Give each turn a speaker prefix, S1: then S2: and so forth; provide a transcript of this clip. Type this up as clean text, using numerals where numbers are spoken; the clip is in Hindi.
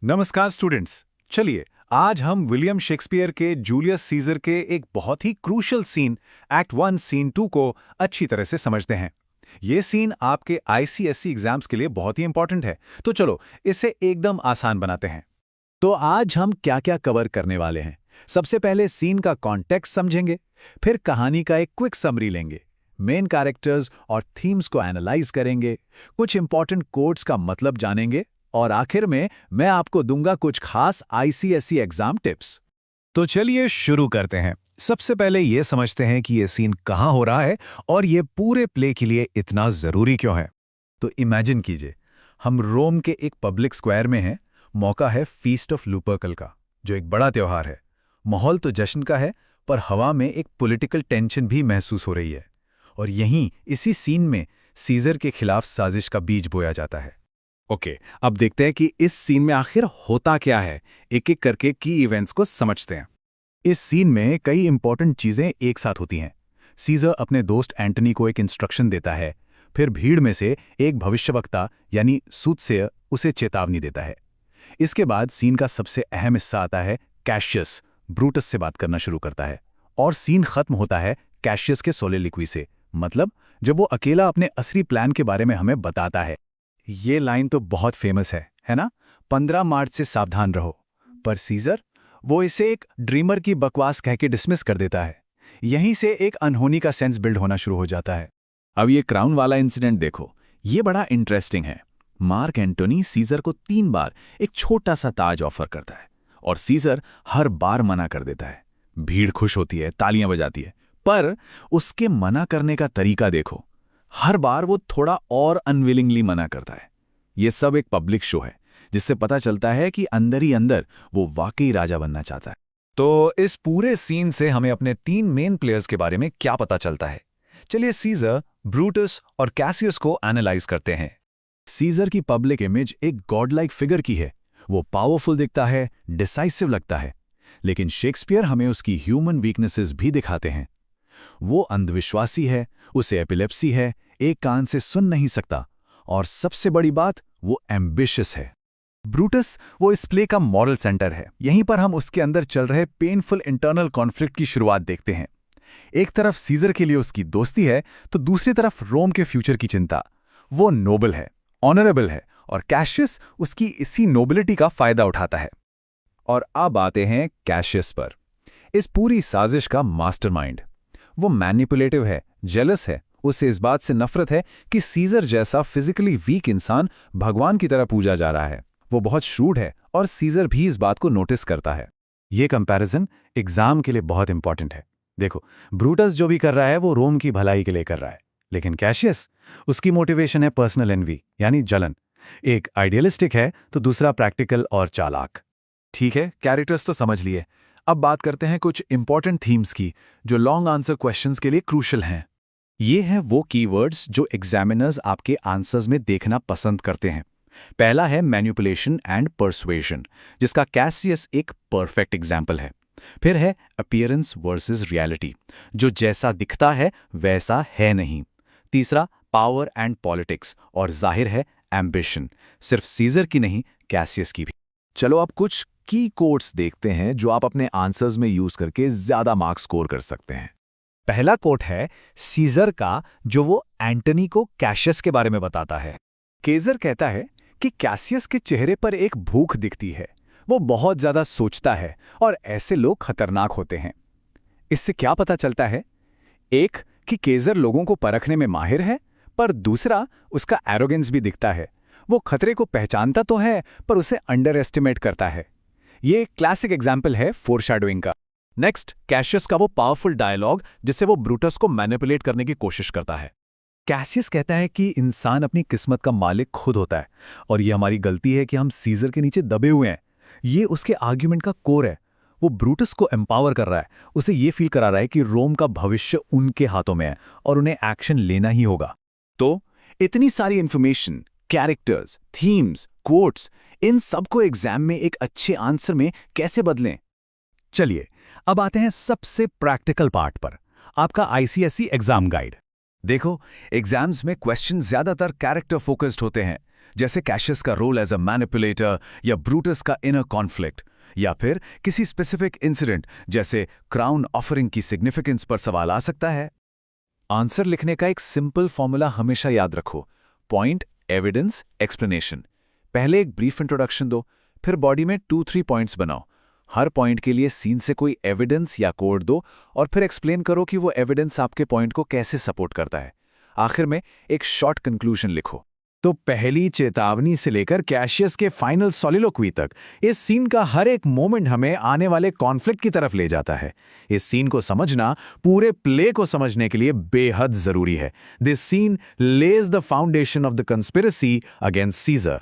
S1: नमस्कार स्टूडेंट्स। चलिए आज हम विलियम शेक्सपियर के जूलियस सीजर के एक बहुत ही क्रूशियल सीन एक्ट 1 सीन 2 को अच्छी तरह से समझते हैं। ये सीन आपके आईसीएसई एग्जाम्स के लिए बहुत ही इंपॉर्टेंट है, तो चलो इसे एकदम आसान बनाते हैं। तो आज हम क्या क्या कवर करने वाले हैं? सबसे पहले सीन का कॉन्टेक्स्ट समझेंगे, फिर कहानी का एक क्विक समरी लेंगे, मेन कैरेक्टर्स और थीम्स को एनालाइज करेंगे, कुछ इंपॉर्टेंट कोट्स का मतलब जानेंगे और आखिर में मैं आपको दूंगा कुछ खास आईसीएसई एग्जाम टिप्स। तो चलिए शुरू करते हैं। सबसे पहले ये समझते हैं कि ये सीन कहाँ हो रहा है और ये पूरे प्ले के लिए इतना जरूरी क्यों है। तो इमेजिन कीजिए, हम रोम के एक पब्लिक स्क्वायर में हैं। मौका है फीस्ट ऑफ लुपर्कल का, जो एक बड़ा त्योहार है। माहौल तो जश्न का है, पर हवा में एक पॉलिटिकल टेंशन भी महसूस हो रही है। और यहीं इसी सीन में सीजर के खिलाफ साजिश का बीज बोया जाता है। ओके, अब देखते हैं कि इस सीन में आखिर होता क्या है। एक एक करके की इवेंट्स को समझते हैं। इस सीन में कई इंपॉर्टेंट चीजें एक साथ होती हैं। सीजर अपने दोस्त एंटनी को एक इंस्ट्रक्शन देता है, फिर भीड़ में से एक भविष्यवक्ता यानी सूतसेयर उसे चेतावनी देता है। इसके बाद सीन का सबसे अहम हिस्सा आता है। कैशियस ब्रूटस से बात करना शुरू करता है और सीन खत्म होता है कैशियस के सोलिलोक्वी से, मतलब जब वो अकेला अपने असली प्लान के बारे में हमें बताता है। ये लाइन तो बहुत फेमस है ना? 15 मार्च से सावधान रहो। पर सीजर वो इसे एक ड्रीमर की बकवास कह के डिसमिस कर देता है। यहीं से एक अनहोनी का सेंस बिल्ड होना शुरू हो जाता है। अब ये क्राउन वाला इंसिडेंट देखो, ये बड़ा इंटरेस्टिंग है। मार्क एंटोनी सीजर को 3 बार एक छोटा सा ताज ऑफर करता है और सीजर हर बार मना कर देता है। भीड़ खुश होती है, तालियां बजाती है, पर उसके मना करने का तरीका देखो। हर बार वो थोड़ा और अनविलिंगली मना करता है। ये सब एक पब्लिक शो है, जिससे पता चलता है कि अंदर ही अंदर वो वाकई राजा बनना चाहता है। तो इस पूरे सीन से हमें अपने 3 मेन प्लेयर्स के बारे में क्या पता चलता है? चलिए सीजर, ब्रूटस और कैसियस को एनालाइज करते हैं। सीजर की पब्लिक इमेज एक गॉडलाइक फिगर की है। वो पावरफुल दिखता है, डिसाइसिव लगता है, लेकिन शेक्सपियर हमें उसकी ह्यूमन वीकनेसेस भी दिखाते हैं। वो अंधविश्वासी है, उसे एपिलेप्सी है, एक कान से सुन नहीं सकता, और सबसे बड़ी बात, वो एम्बिशियस है। ब्रूटस वो इस प्ले का मॉरल सेंटर है। यहीं पर हम उसके अंदर चल रहे पेनफुल इंटरनल कॉन्फ्लिक्ट की शुरुआत देखते हैं। एक तरफ सीजर के लिए उसकी दोस्ती है, तो दूसरी तरफ रोम के फ्यूचर की चिंता। वो नोबल है, ऑनरेबल है, और कैशियस उसकी इसी नोबिलिटी का फायदा उठाता है। और अब आते हैं कैशियस पर, इस पूरी साजिश का मास्टरमाइंड। वो मैनिपुलेटिव है, जेलस है, उसे इस बात से नफरत है कि सीजर जैसा फिजिकली वीक इंसान भगवान की तरह पूजा जा रहा है। वो बहुत श्रूड है और सीजर भी इस बात को नोटिस करता है। ये कंपैरिजन एग्जाम के लिए बहुत इंपॉर्टेंट है। देखो, ब्रूटस जो भी कर रहा है वो रोम की भलाई के लिए कर रहा है, लेकिन कैशियस, उसकी मोटिवेशन है पर्सनल एनवी यानी जलन। एक आइडियलिस्टिक है तो दूसरा प्रैक्टिकल और चालाक। ठीक है, कैरेक्टर्स तो समझ लिए। अब बात करते हैं कुछ इंपॉर्टेंट थीम्स की, जो लॉन्ग आंसर क्वेश्चंस के लिए क्रूशियल हैं। ये हैं वो कीवर्ड्स जो एग्जामिनर्स आपके आंसर्स में देखना पसंद करते हैं। पहला है मैनिपुलेशन एंड परसुएशन, जिसका कैसियस एक परफेक्ट एग्जाम्पल है। फिर है अपीयरेंस वर्सेस रियलिटी, जो जैसा दिखता है वैसा है नहीं। तीसरा पावर एंड पॉलिटिक्स, और जाहिर है एम्बिशन, सिर्फ सीजर की नहीं कैसियस की भी। चलो अब कुछ की कोट्स देखते हैं जो आप अपने आंसर्स में यूज करके ज्यादा मार्क्स स्कोर कर सकते हैं। पहला कोट है सीजर का, जो वो एंटनी को कैशियस के बारे में बताता है। केजर कहता है कि कैसियस के चेहरे पर एक भूख दिखती है, वो बहुत ज्यादा सोचता है और ऐसे लोग खतरनाक होते हैं। इससे क्या पता चलता है? एक कि केजर लोगों को परखने में माहिर है, पर दूसरा उसका एरोगेंस भी दिखता है। वो खतरे को पहचानता तो है, पर उसे अंडर एस्टिमेट करता है। ये क्लासिक एग्जाम्पल है फोरशैडोइंग का। नेक्स्ट, कैशियस का वो पावरफुल डायलॉग जिससे वो ब्रूटस को मैनिपुलेट करने की कोशिश करता है। कैसियस कहता है कि इंसान अपनी किस्मत का मालिक खुद होता है और ये हमारी गलती है कि हम सीजर के नीचे दबे हुए हैं। ये उसके आर्ग्यूमेंट का कोर है। वो ब्रूटस को एम्पावर कर रहा है, उसे ये फील करा रहा है कि रोम का भविष्य उनके हाथों में है और उन्हें एक्शन लेना ही होगा। तो इतनी सारी इंफॉर्मेशन, कैरेक्टर्स, थीम्स, कोट्स, इन सबको एग्जाम में एक अच्छे आंसर में कैसे बदलें? चलिए अब आते हैं सबसे प्रैक्टिकल पार्ट पर, आपका आईसीएसई एग्जाम गाइड। देखो, एग्जाम्स में क्वेश्चन ज्यादातर कैरेक्टर फोकस्ड होते हैं, जैसे कैशियस का रोल एज अ मैनिपुलेटर या ब्रूटस का इनर कॉन्फ्लिक्ट, या फिर किसी स्पेसिफिक इंसिडेंट जैसे क्राउन ऑफरिंग की सिग्निफिकेंस पर सवाल आ सकता है। आंसर लिखने का एक सिंपल फॉर्मूला हमेशा याद रखो, पॉइंट, एविडेंस, एक्सप्लेनेशन। पहले एक ब्रीफ इंट्रोडक्शन दो, फिर बॉडी में 2-3 पॉइंट्स बनाओ। हर पॉइंट के लिए सीन से कोई एविडेंस या कोड दो और फिर एक्सप्लेन करो कि वो एविडेंस आपके पॉइंट को कैसे सपोर्ट करता है। आखिर में एक शॉर्ट कंक्लूजन लिखो। तो पहली चेतावनी से लेकर कैशियस के फाइनल सॉलिलोक्वी तक इस सीन का हर एक मोमेंट हमें आने वाले कॉन्फ्लिक्ट की तरफ ले जाता है। इस सीन को समझना पूरे प्ले को समझने के लिए बेहद जरूरी है। This scene lays the foundation of the conspiracy against scissor.